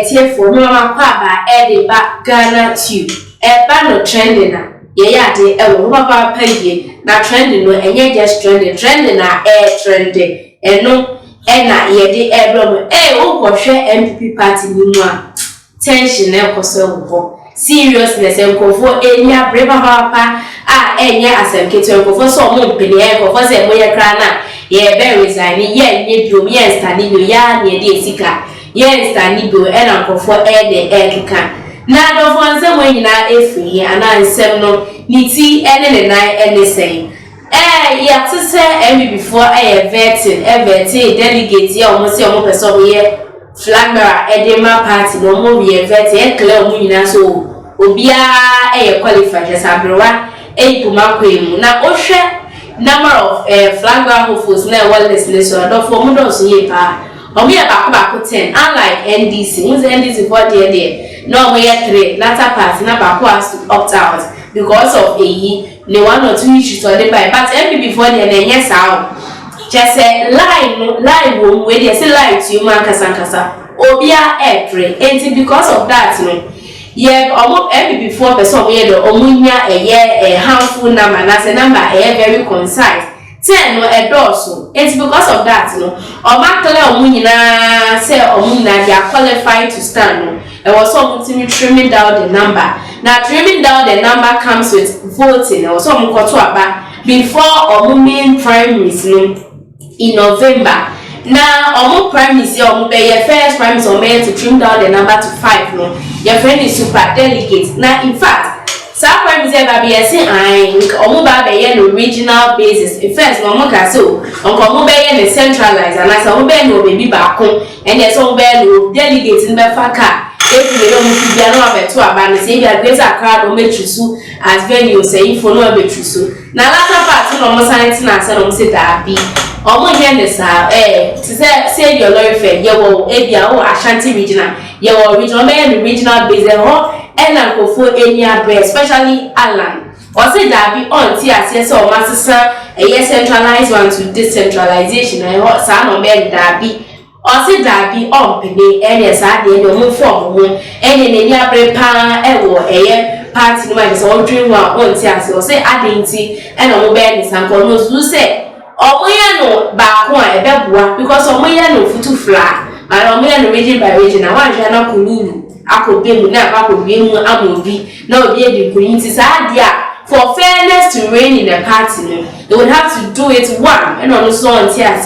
tie for mama kwaba e ba Ghana tube ba no trending na ye ya de e wo papa paye na trending no enye just trending na trending eno na ye de e bro wo ko hwe NPP party ni mu a tension e ko so wo seriousness enkofo enya breba papa enye asemketo enkofo so mo mpene enkofo se mo ye kra na ye be resign ye nye biom ye stand bio ya ne de esika ye stand bio e na enkofo de ekeka na do fo nse mo nyina efiri ana nsem no niti ene ne nan ene sen ya to say MB before vetting delegate ya omo se omo person ye flag bearer edema party no mo ye vetting clear omo nyina so obia qualified as abrowa puma kwemu na ohwe number of flag bearer hopefuls na well list so do for mo do so ye pa omo ye ba 10 unlike NDC who's NDC for there no mo ye 3 latter party na ba has to opt out because of ne one or two issues or the by but MPP before the yes how just say lie wo we dey say lie to you man kasa obia pray and because of that no yeah omo MPP before person we dey omunya harmful number na say number very concise 10 no doso it's because of that no omakle omunyina say omunyina they are qualified to stand no it was something trimming down the number. Now trimming down the number comes with voting. Or some before or main primaries in November. Now primaries your first primaries or to trim down the number to 5 no. Your friend is super delegate. Now in fact, some primaries ever be saying I no regional basis. First no can so on the centralized and as a no baby back home and there's some delegates in the faka. If you don't be no to abandon say you are greater crowd or metrusu as venue say for no metrusu. Now latter part no mo sanity na say no say that be omo here the sir to say your lawyer fair ye wo ebia o Ashanti regional ye wo regional base ho and go for any address especially Alan or say that be on ti ase so o masesa centralized one to decentralization and ho sa no be that be or say that be on pene and sa de no form ho any ni abrepa wo party no be so dream one on ti ase or say identity and o be ni sanko no so say omoya no ba ko a ebeboa because omoya no futu fla and omoya no region by region na wan hwe na kululu akobemu na akobemu amobi na obi edi kunti sa dia for fairness to reign in the party no they would have to do it one and on so on tia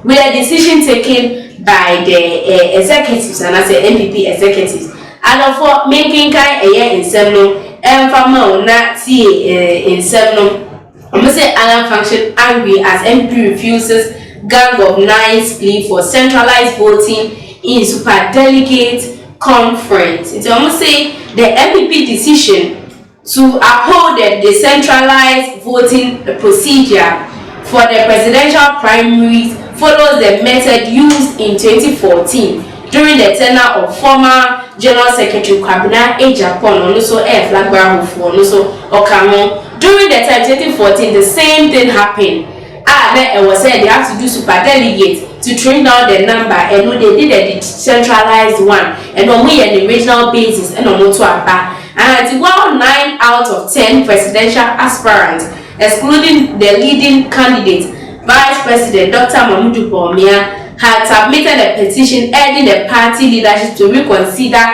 with a decision taken by the executives and as NPP executives and for making kind in seven emfama na tie in seven I'm say Alan function angry as MP refuses gang of 9 plea for centralized voting in super delegate conference. It's almost say the NPP decision to uphold the decentralized voting procedure for the presidential primaries follows the method used in 2014 during the tenure of former General Secretary Kyerematen Japan and also flag bearer and also Okamo. During the time 2014, the same thing happened. It was said they have to do super delegate to trim down the number, and they did a decentralized one, and on we the regional basis, and on to Abba. And while 9 out of 10 presidential aspirants, excluding the leading candidate, Vice President Dr. Mamudu Bawumia, had submitted a petition urging the party leadership to reconsider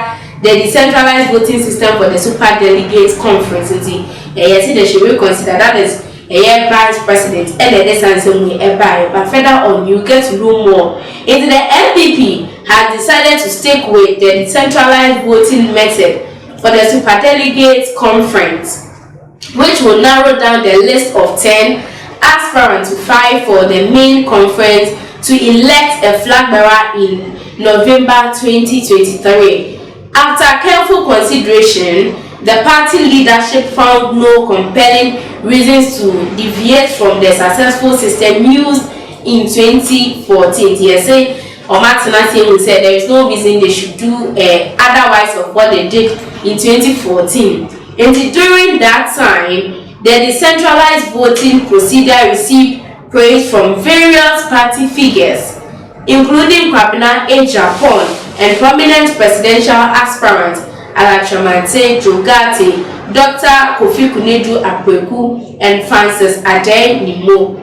the decentralized voting system for the super delegates conference. Yes, they should reconsider that is a vice president and the distance but further on you get to know more. If the NPP has decided to stick with the decentralized voting method for the super delegates conference, which will narrow down the list of 10 aspirants to fight for the main conference to elect a flag bearer in November 2023. After careful consideration, the party leadership found no compelling reasons to deviate from the successful system used in 2014. Yes, Omatinati said there is no reason they should do otherwise of what they did in 2014. And during that time, the decentralized voting procedure received praise from various party figures, including Kyerematen Japan and prominent presidential aspirants Kyerematen, Dr. Kofi Kunedu-Apeku, and Francis Adey Nimo.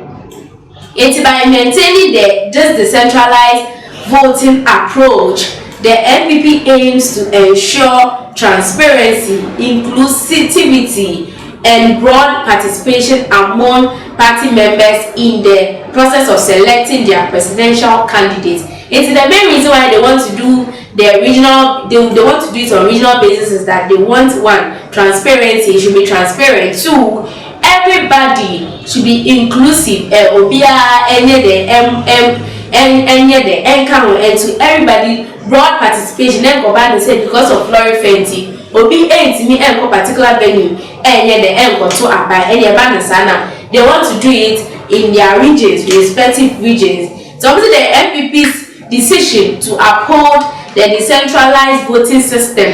It's by maintaining this decentralized voting approach, the NPP aims to ensure transparency, inclusivity, and broad participation among party members in the process of selecting their presidential candidates. It's the main reason why they want to do the regional, they want to do it on regional basis is that they want, one, transparency. It should be transparent. Two, everybody should be inclusive. And to everybody, broad participation. Then go back and say because of Flori Fenty, Obi ain't me and particular venue, and yet the end got to abide any abandon. They want to do it in their regions, respective regions. So obviously the NPP's decision to uphold the decentralized voting system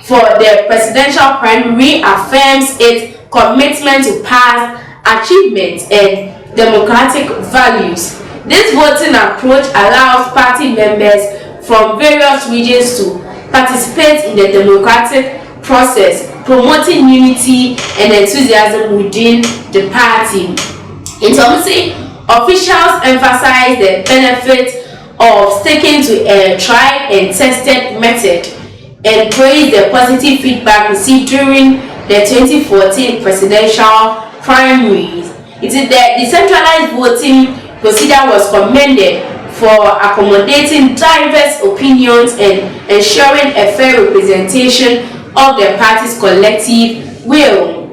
for the presidential primary reaffirms its commitment to past achievements and democratic values. This voting approach allows party members from various regions to participate in the democratic process, promoting unity and enthusiasm within the party. In Tomsi, officials emphasize the benefits of sticking to a tried and tested method and praise the positive feedback received during the 2014 presidential primaries. It is the decentralized voting procedure was commended for accommodating diverse opinions and ensuring a fair representation of the party's collective will.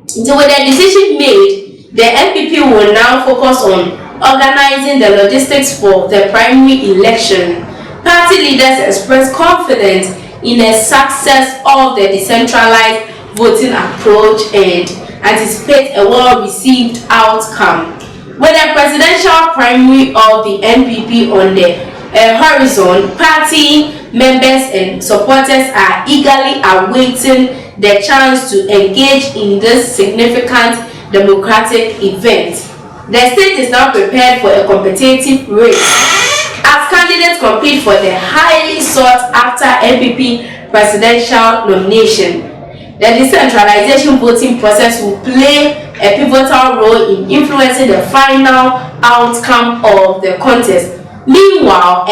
So with the decision made, the NPP will now focus on organizing the logistics for the primary election. Party leaders expressed confidence in the success of the decentralized voting approach and anticipate a well-received outcome. With the presidential primary of the NPP on the horizon, party members and supporters are eagerly awaiting the chance to engage in this significant democratic event. The state is now prepared for a competitive race as candidates compete for the highly sought-after NPP presidential nomination. The decentralization voting process will play a pivotal role in influencing the final outcome of the contest. Meanwhile,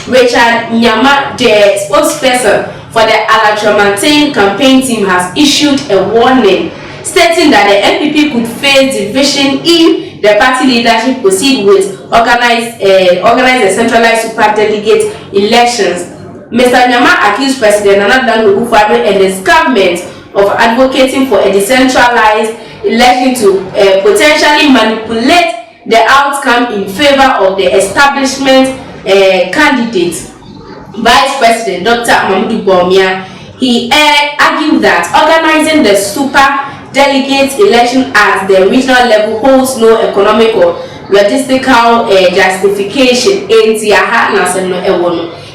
Richard Nyama, the spokesperson for the Kyerematen campaign team, has issued a warning stating that the NPP could face division if the party leadership proceed with organize the centralized super delegate elections. Mr. Nyama accused President Nana Akufo-Addo and his government of advocating for a decentralized election to potentially manipulate the outcome in favor of the establishment candidate. Vice President Dr. Mamudu Bawumia, he argued that organizing the super delegate election at the regional level holds no economic or logistical justification.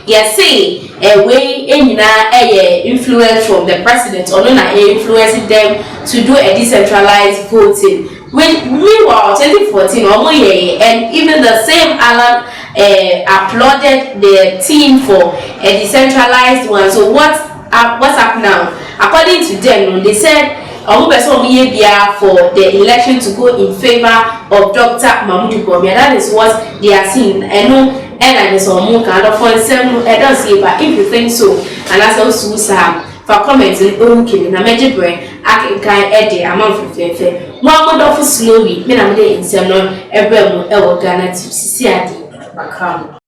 Yes, say way influence from the president or not influencing them to do a decentralized voting. Meanwhile, 2014, and even the same Alan applauded the team for a decentralized one. So what's up now? According to them, they said for the election to go in favor of Dr. Mamudu Bawumia. That is what they are seeing. I know, and I just want kind of fun. I don't see, but if you think so, and as also for commenting, okay, na major brain, I can add the amount of fair. One more slowly, men are in some every Ghana to see